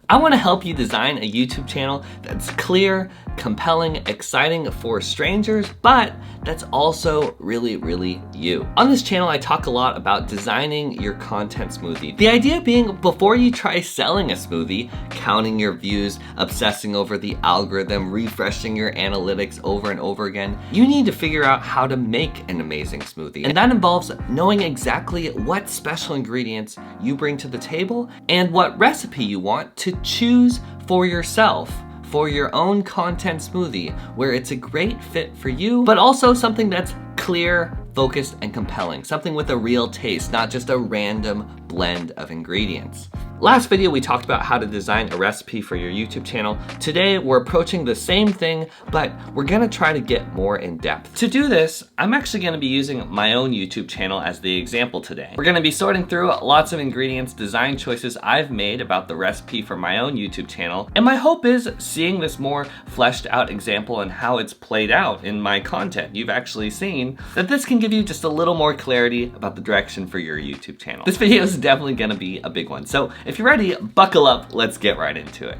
I want to help you design a YouTube channel that's clear, compelling, exciting for strangers, but that's also really you. On this channel, I talk a lot about designing your content smoothie. The idea being, before you try selling a smoothie, counting your views, obsessing over the algorithm, refreshing your analytics over and over again, you need to figure out how to make an amazing smoothie. And that involves knowing exactly what special ingredients you bring to the table and what recipe you want to choose for yourself, for your own content smoothie, where it's a great fit for you, but also something that's clear, focused, and compelling. Something with a real taste, not just a random blend of ingredients. Last video, we talked about how to design a recipe for your YouTube channel. Today, we're approaching the same thing, but we're gonna try to get more in depth. To do this, I'm actually gonna be using my own YouTube channel as the example today. We're gonna be sorting through lots of ingredients, design choices I've made about the recipe for my own YouTube channel. And my hope is seeing this more fleshed out example and how it's played out in my content you've actually seen, that this can give you just a little more clarity about the direction for your YouTube channel. This video is definitely gonna be a big one. So if you're ready, buckle up, let's get right into it.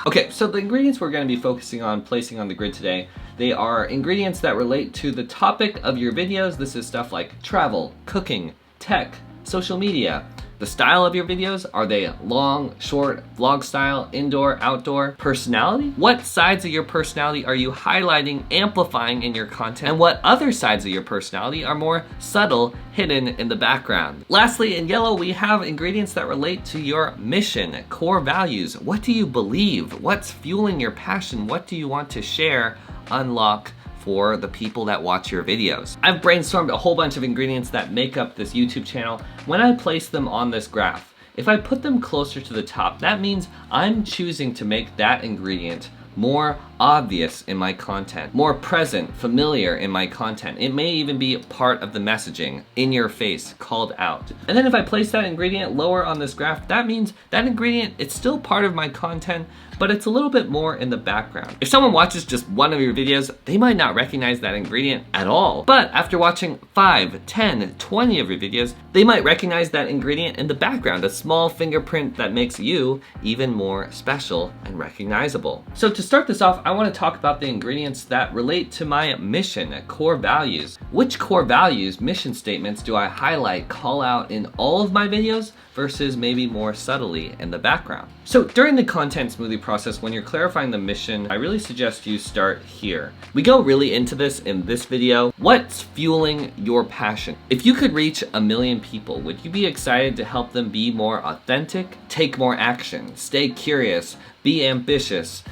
Okay, so the ingredients we're gonna be focusing on placing on the grid today, they are ingredients that relate to the topic of your videos. This is stuff like travel, cooking, tech, social media. The style of your videos, are they long, short, vlog style, indoor, outdoor? Personality? What sides of your personality are you highlighting, amplifying in your content? And what other sides of your personality are more subtle, hidden in the background? Lastly, in yellow, we have ingredients that relate to your mission, core values. What do you believe? What's fueling your passion? What do you want to share, unlock, for the people that watch your videos? I've brainstormed a whole bunch of ingredients that make up this YouTube channel. When I place them on this graph, if I put them closer to the top, that means I'm choosing to make that ingredient more obvious in my content, more present, familiar in my content. It may even be part of the messaging, in your face, called out. And then if I place that ingredient lower on this graph, that means that ingredient, it's still part of my content, but it's a little bit more in the background. If someone watches just one of your videos, they might not recognize that ingredient at all. But after watching 5, 10, 20 of your videos, they might recognize that ingredient in the background, a small fingerprint that makes you even more special and recognizable. So to start this off, I want to talk about the ingredients that relate to my mission, core values. Which core values, mission statements do I highlight, call out in all of my videos versus maybe more subtly in the background? So during the content smoothie process, when you're clarifying the mission, I really suggest you start here. We go really into this in this video. What's fueling your passion? If you could reach 1 million people, would you be excited to help them be more authentic, take more action, stay curious, be ambitious,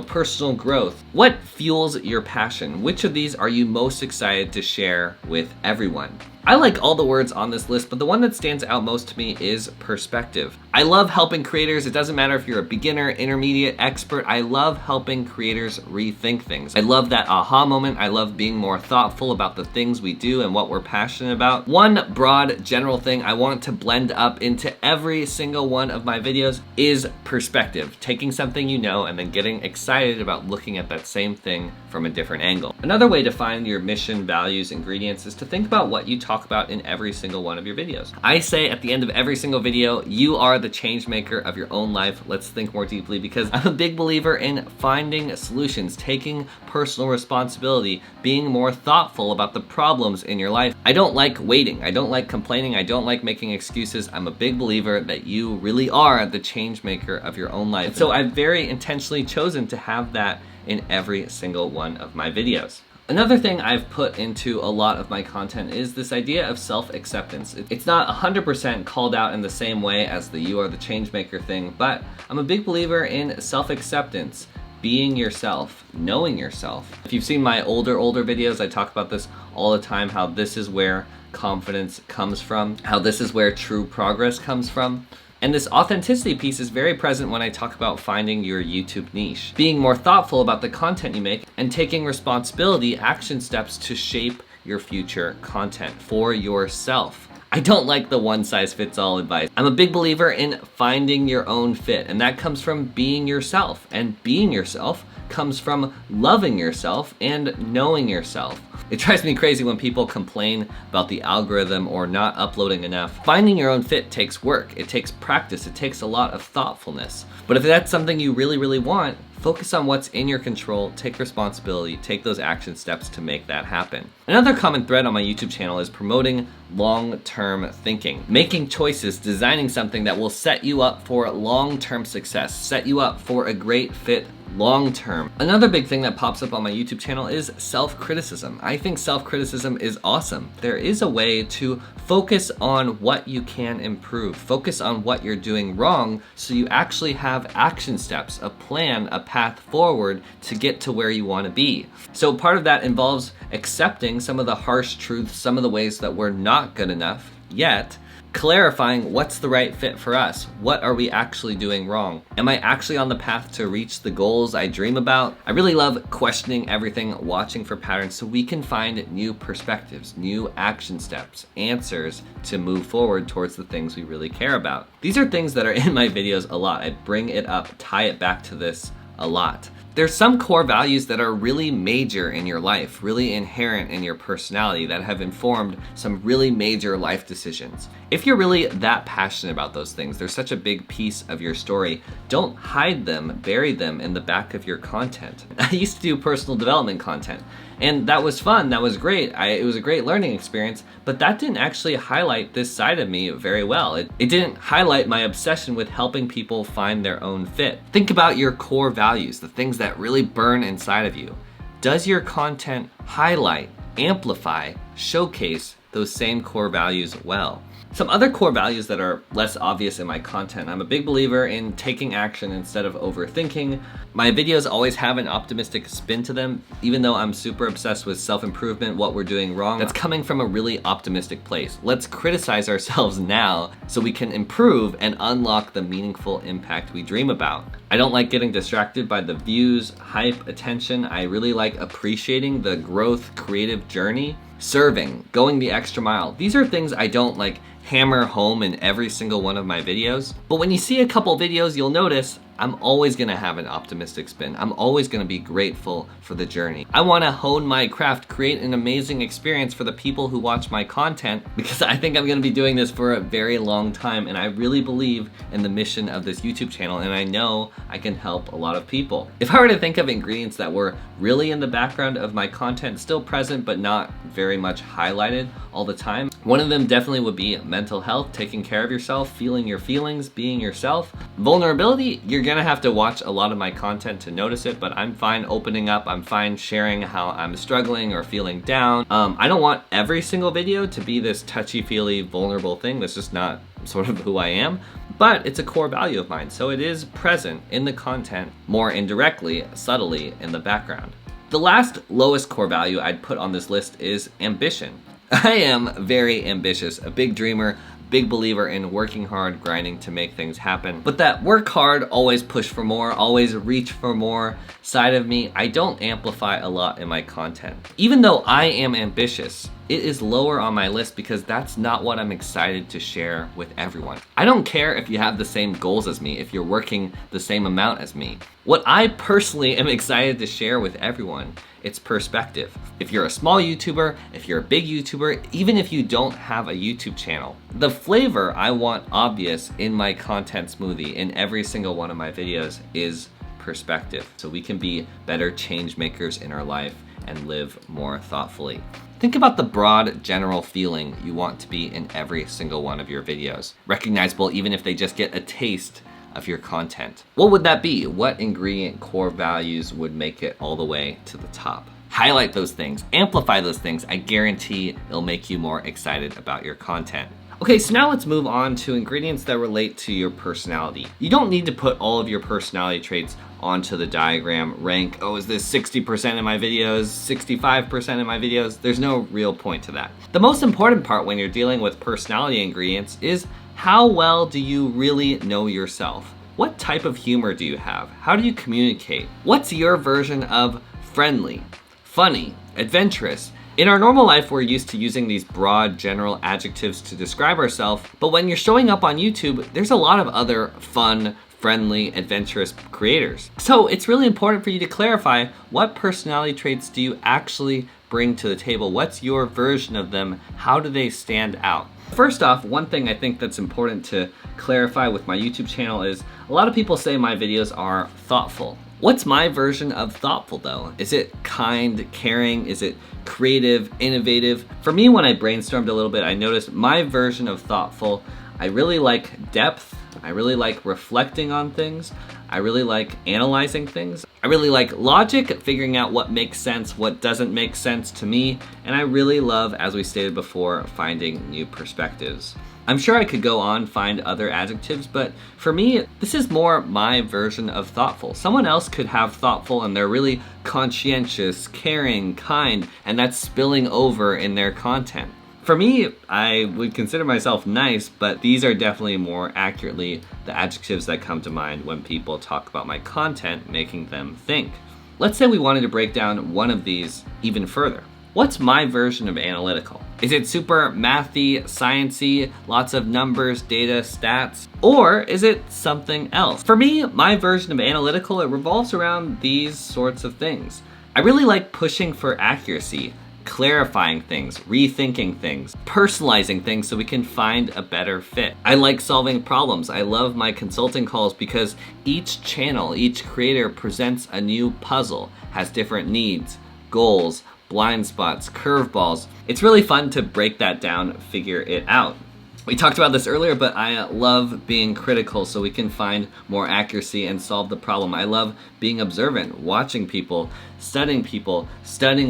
personal growth? What fuels your passion? Which of these are you most excited to share with everyone? I like all the words on this list, but the one that stands out most to me is perspective. I love helping creators. It doesn't matter if you're a beginner, intermediate, expert. I love helping creators rethink things. I love that aha moment. I love being more thoughtful about the things we do and what we're passionate about. One broad general thing I want to blend up into every single one of my videos is perspective. Taking something you know and then getting excited about looking at that same thing from a different angle. Another way to find your mission, values, ingredients is to think about what you talk about in every single one of your videos. I say at the end of every single video, you are the change maker of your own life. Let's think more deeply, because I'm a big believer in finding solutions, taking personal responsibility, being more thoughtful about the problems in your life. I don't like waiting. I don't like complaining. I don't like making excuses. I'm a big believer that you really are the change maker of your own life. So I've very intentionally chosen to have that in every single one of my videos. Another thing I've put into a lot of my content is this idea of self-acceptance. It's not 100% called out in the same way as the you are the change maker thing, but I'm a big believer in self-acceptance, being yourself, knowing yourself. If you've seen my older videos, I talk about this all the time, how this is where confidence comes from, how this is where true progress comes from. And this authenticity piece is very present when I talk about finding your YouTube niche, being more thoughtful about the content you make, and taking responsibility, action steps to shape your future content for yourself. I don't like the one-size-fits-all advice. I'm a big believer in finding your own fit, and that comes from being yourself. And being yourself comes from loving yourself and knowing yourself. It drives me crazy when people complain about the algorithm or not uploading enough. Finding your own fit takes work, it takes practice, it takes a lot of thoughtfulness. But if that's something you really, really want, focus on what's in your control, take responsibility, take those action steps to make that happen. Another common thread on my YouTube channel is promoting long-term thinking. Making choices, designing something that will set you up for long-term success, set you up for a great fit long-term. Another big thing that pops up on my YouTube channel is self-criticism. I think self-criticism is awesome. There is a way to focus on what you can improve, focus on what you're doing wrong, so you actually have action steps, a plan, a path forward to get to where you want to be. So part of that involves accepting some of the harsh truths, some of the ways that we're not good enough, yet clarifying what's the right fit for us. What are we actually doing wrong? Am I actually on the path to reach the goals I dream about? I really love questioning everything, watching for patterns so we can find new perspectives, new action steps, answers to move forward towards the things we really care about. These are things that are in my videos a lot. I bring it up, tie it back to this a lot. There's some core values that are really major in your life, really inherent in your personality, that have informed some really major life decisions. If you're really that passionate about those things, they're such a big piece of your story, don't hide them, bury them in the back of your content. I used to do personal development content, and that was fun, that was great. It was a great learning experience, but that didn't actually highlight this side of me very well. It didn't highlight my obsession with helping people find their own fit. Think about your core values, the things that really burn inside of you. Does your content highlight, amplify, showcase those same core values well? Some other core values that are less obvious in my content. I'm a big believer in taking action instead of overthinking. My videos always have an optimistic spin to them, even though I'm super obsessed with self-improvement, what we're doing wrong. That's coming from a really optimistic place. Let's criticize ourselves now so we can improve and unlock the meaningful impact we dream about. I don't like getting distracted by the views, hype, attention. I really like appreciating the growth, creative journey. Serving, going the extra mile. These are things I don't like hammer home in every single one of my videos. But when you see a couple videos, you'll notice I'm always gonna have an optimistic spin. I'm always gonna be grateful for the journey. I wanna hone my craft, create an amazing experience for the people who watch my content, because I think I'm gonna be doing this for a very long time, and I really believe in the mission of this YouTube channel, and I know I can help a lot of people. If I were to think of ingredients that were really in the background of my content, still present but not very much highlighted all the time, one of them definitely would be mental health, taking care of yourself, feeling your feelings, being yourself. Vulnerability, you're gonna have to watch a lot of my content to notice it, but I'm fine opening up, I'm fine sharing how I'm struggling or feeling down. I don't want every single video to be this touchy-feely, vulnerable thing. That's just not sort of who I am, but it's a core value of mine, so it is present in the content more indirectly, subtly in the background. The last lowest core value I'd put on this list is ambition. I am very ambitious, a big dreamer, big believer in working hard, grinding to make things happen. But that work hard, always push for more, always reach for more side of me, I don't amplify a lot in my content. Even though I am ambitious, it is lower on my list because that's not what I'm excited to share with everyone. I don't care if you have the same goals as me, if you're working the same amount as me. What I personally am excited to share with everyone, it's perspective. If you're a small YouTuber, if you're a big YouTuber, even if you don't have a YouTube channel, the flavor I want obvious in my content smoothie in every single one of my videos is perspective, so we can be better change makers in our life and live more thoughtfully. Think about the broad general feeling you want to be in every single one of your videos. Recognizable even if they just get a taste of your content. What would that be? What ingredient core values would make it all the way to the top? Highlight those things, amplify those things. I guarantee it'll make you more excited about your content. Okay, so now let's move on to ingredients that relate to your personality. You don't need to put all of your personality traits onto the diagram, rank, oh, is this 60% in my videos, 65% in my videos? There's no real point to that. The most important part when you're dealing with personality ingredients is how well do you really know yourself? What type of humor do you have? How do you communicate? What's your version of friendly, funny, adventurous? In our normal life, we're used to using these broad, general adjectives to describe ourselves, but when you're showing up on YouTube, there's a lot of other fun, friendly, adventurous creators. So it's really important for you to clarify what personality traits do you actually bring to the table? What's your version of them? How do they stand out? First off, one thing I think that's important to clarify with my YouTube channel is a lot of people say my videos are thoughtful. What's my version of thoughtful though? Is it kind, caring? Is it creative, innovative? For me, when I brainstormed a little bit, I noticed my version of thoughtful, I really like depth. I really like reflecting on things. I really like analyzing things. I really like logic, figuring out what makes sense, what doesn't make sense to me. And I really love, as we stated before, finding new perspectives. I'm sure I could go on, find other adjectives, but for me, this is more my version of thoughtful. Someone else could have thoughtful and they're really conscientious, caring, kind, and that's spilling over in their content. For me, I would consider myself nice, but these are definitely more accurately the adjectives that come to mind when people talk about my content, making them think. Let's say we wanted to break down one of these even further. What's my version of analytical? Is it super mathy, sciencey, lots of numbers, data, stats? Or is it something else? For me, my version of analytical, it revolves around these sorts of things. I really like pushing for accuracy, clarifying things, rethinking things, personalizing things so we can find a better fit. I like solving problems. I love my consulting calls because each channel, each creator presents a new puzzle, has different needs, goals, blind spots, curveballs. It's really fun to break that down, figure it out. We talked about this earlier, but I love being critical so we can find more accuracy and solve the problem. I love being observant, watching people, studying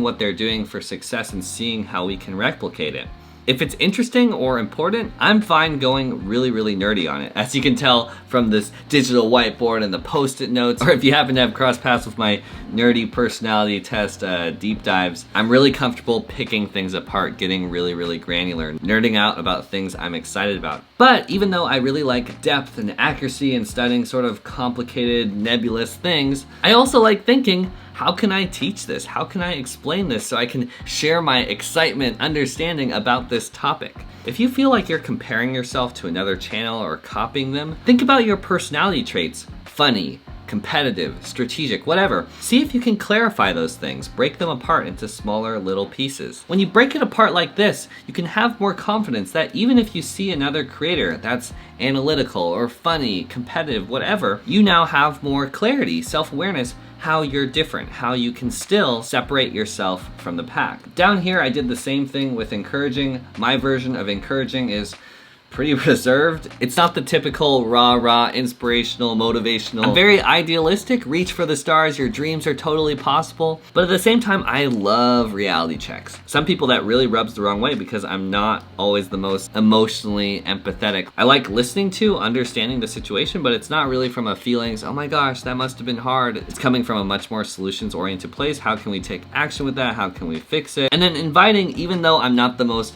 what they're doing for success and seeing how we can replicate it. If it's interesting or important, I'm fine going really, really nerdy on it. As you can tell from this digital whiteboard and the post-it notes, or if you happen to have crossed paths with my nerdy personality test deep dives, I'm really comfortable picking things apart, getting really, really granular, nerding out about things I'm excited about. But even though I really like depth and accuracy and studying sort of complicated, nebulous things, I also like thinking, how can I teach this? How can I explain this so I can share my excitement, understanding about this topic? If you feel like you're comparing yourself to another channel or copying them, think about your personality traits. Funny, competitive, strategic, whatever. See if you can clarify those things. Break them apart into smaller little pieces. When you break it apart like this, you can have more confidence that even if you see another creator that's analytical or funny, competitive, whatever, you now have more clarity, self-awareness, how you're different, how you can still separate yourself from the pack. Down here, I did the same thing with encouraging. My version of encouraging is pretty reserved. It's not the typical rah-rah, inspirational, motivational. I'm very idealistic, reach for the stars, your dreams are totally possible. But at the same time, I love reality checks. Some people that really rubs the wrong way because I'm not always the most emotionally empathetic. I like listening to, understanding the situation, but it's not really from a feelings, oh my gosh, that must have been hard. It's coming from a much more solutions-oriented place. How can we take action with that? How can we fix it? And then inviting, even though I'm not the most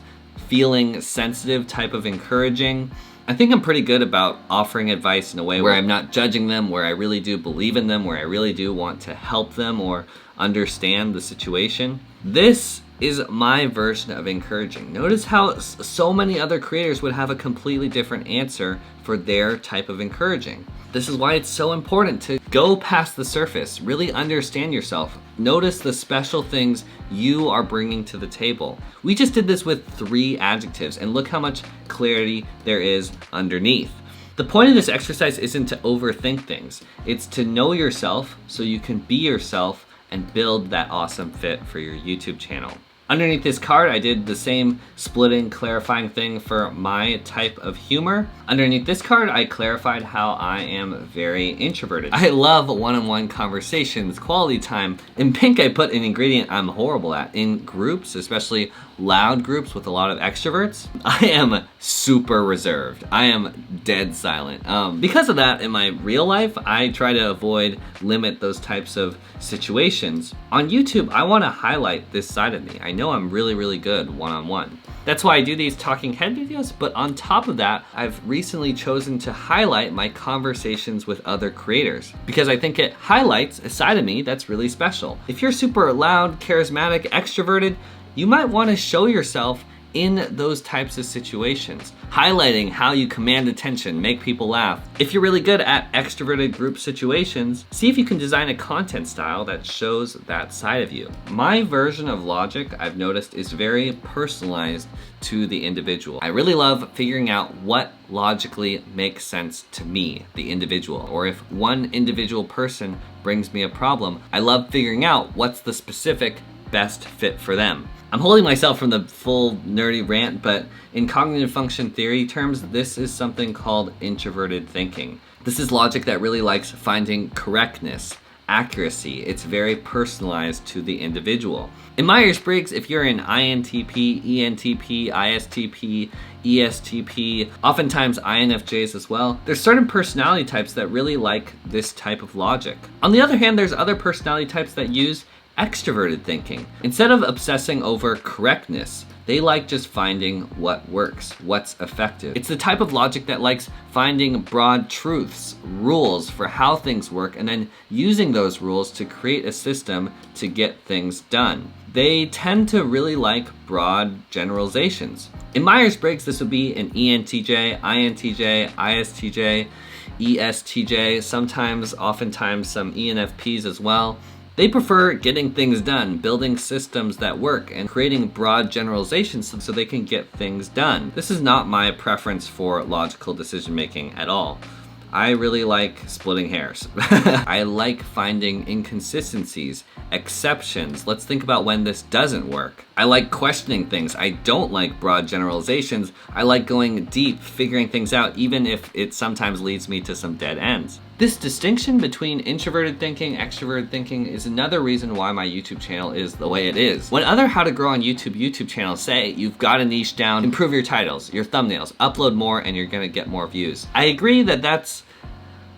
feeling sensitive type of encouraging, I think I'm pretty good about offering advice in a way where I'm not judging them, where I really do believe in them, where I really do want to help them or understand the situation. This is my version of encouraging. Notice how so many other creators would have a completely different answer for their type of encouraging. This is why it's so important to go past the surface, really understand yourself. Notice the special things you are bringing to the table. We just did this with 3 adjectives, and look how much clarity there is underneath. The point of this exercise isn't to overthink things. It's to know yourself so you can be yourself and build that awesome fit for your YouTube channel. Underneath this card, I did the same splitting, clarifying thing for my type of humor. Underneath this card, I clarified how I am very introverted. I love one-on-one conversations, quality time. In pink, I put an ingredient I'm horrible at. In groups, especially loud groups with a lot of extroverts, I am super reserved. I am dead silent. Because of that, in my real life, I try to limit those types of situations. On YouTube, I want to highlight this side of me. I know I'm really, really good one-on-one. That's why I do these talking head videos, but on top of that, I've recently chosen to highlight my conversations with other creators because I think it highlights a side of me that's really special. If you're super loud, charismatic, extroverted, you might want to show yourself in those types of situations, highlighting how you command attention, make people laugh. If you're really good at extroverted group situations, see if you can design a content style that shows that side of you. My version of logic, I've noticed, is very personalized to the individual. I really love figuring out what logically makes sense to me, the individual. Or if one individual person brings me a problem, I love figuring out what's the specific best fit for them. I'm holding myself from the full nerdy rant, but in cognitive function theory terms, this is something called introverted thinking. This is logic that really likes finding correctness, accuracy. It's very personalized to the individual. In Myers-Briggs, if you're in INTP, ENTP, ISTP, ESTP, oftentimes INFJs as well, there's certain personality types that really like this type of logic. On the other hand, there's other personality types that use extroverted thinking. Instead of obsessing over correctness, they like just finding what works, what's effective. It's the type of logic that likes finding broad truths, rules for how things work, and then using those rules to create a system to get things done. They tend to really like broad generalizations. In Myers-Briggs, this would be an ENTJ, INTJ, ISTJ, ESTJ, oftentimes some ENFPs as well. They prefer getting things done, building systems that work, and creating broad generalizations so they can get things done. This is not my preference for logical decision making at all. I really like splitting hairs. I like finding inconsistencies, exceptions. Let's think about when this doesn't work. I like questioning things. I don't like broad generalizations. I like going deep, figuring things out, even if it sometimes leads me to some dead ends. This distinction between introverted thinking, extroverted thinking is another reason why my YouTube channel is the way it is. When other How to Grow on YouTube channels say you've got a niche down, improve your titles, your thumbnails, upload more, and you're gonna get more views. I agree that that's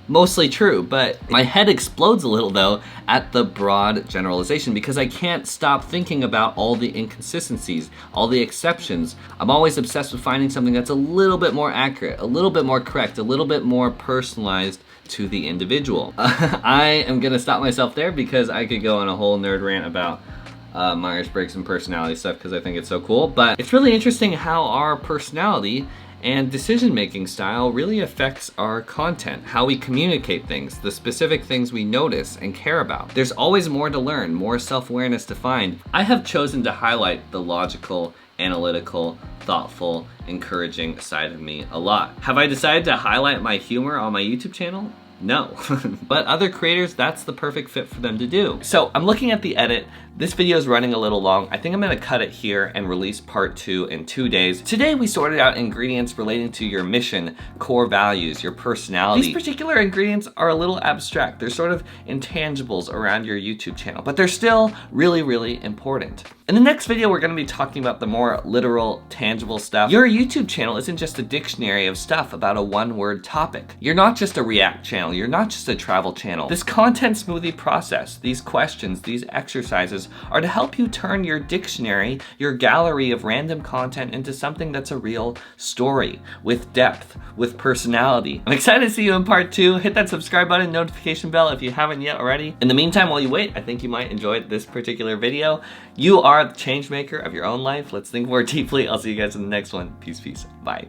mostly true, but my head explodes a little though at the broad generalization because I can't stop thinking about all the inconsistencies, all the exceptions. I'm always obsessed with finding something that's a little bit more accurate, a little bit more correct, a little bit more personalized to the individual. I am gonna stop myself there because I could go on a whole nerd rant about Myers-Briggs and personality stuff because I think it's so cool, but it's really interesting how our personality and decision-making style really affects our content, how we communicate things, the specific things we notice and care about. There's always more to learn, more self-awareness to find. I have chosen to highlight the logical, analytical, thoughtful, encouraging side of me a lot. Have I decided to highlight my humor on my YouTube channel? No. But other creators, that's the perfect fit for them to do. So I'm looking at the edit. This video is running a little long. I think I'm gonna cut it here and release part 2 in 2 days. Today we sorted out ingredients relating to your mission, core values, your personality. These particular ingredients are a little abstract. They're sort of intangibles around your YouTube channel, but they're still really, really important. In the next video, we're gonna be talking about the more literal, tangible stuff. Your YouTube channel isn't just a dictionary of stuff about a one-word topic. You're not just a react channel. You're not just a travel channel. This content smoothie process, these questions, these exercises are to help you turn your dictionary, your gallery of random content into something that's a real story, with depth, with personality. I'm excited to see you in part 2. Hit that subscribe button, notification bell if you haven't yet already. In the meantime, while you wait, I think you might enjoy this particular video. You are the change maker of your own life. Let's think more deeply. I'll see you guys in the next one. Peace, peace. Bye.